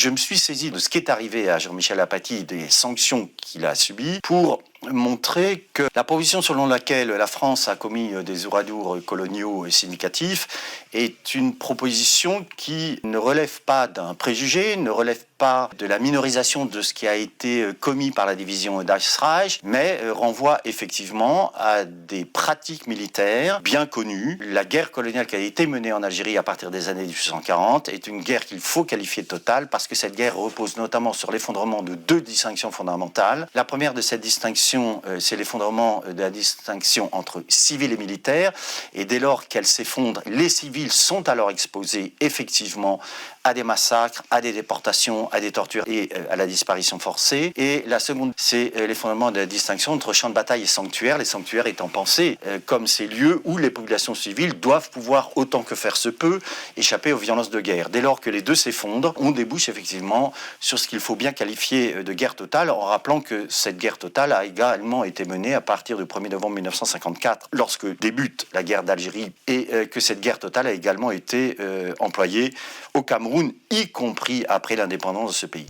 je me suis saisi de ce qui est arrivé à Jean-Michel Apathy, des sanctions qu'il a subies, pour montrer que la position selon laquelle la France a commis des ouradours coloniaux et significatifs est une proposition qui ne relève pas d'un préjugé, ne relève pas de la minorisation de ce qui a été commis par la division Reichsreich, mais renvoie effectivement à des pratiques militaires bien connues. La guerre coloniale qui a été menée en Algérie à partir des années 1840 est une guerre qu'il faut qualifier de totale parce que cette guerre repose notamment sur l'effondrement de deux distinctions fondamentales. La première de cette distinction, c'est l'effondrement de la distinction entre civils et militaires, et dès lors qu'elle s'effondre, les civils sont alors exposés effectivement à des massacres, à des déportations, à des tortures et à la disparition forcée. Et la seconde, c'est l'effondrement de la distinction entre champs de bataille et sanctuaires, les sanctuaires étant pensés comme ces lieux où les populations civiles doivent pouvoir, autant que faire se peut, échapper aux violences de guerre. Dès lors que les deux s'effondrent, on débouche effectivement sur ce qu'il faut bien qualifier de guerre totale, en rappelant que cette guerre totale a également été menée à partir du 1er novembre 1954, lorsque débute la guerre d'Algérie, et que cette guerre totale a également été employée au Cameroun, y compris après l'indépendance de ce pays.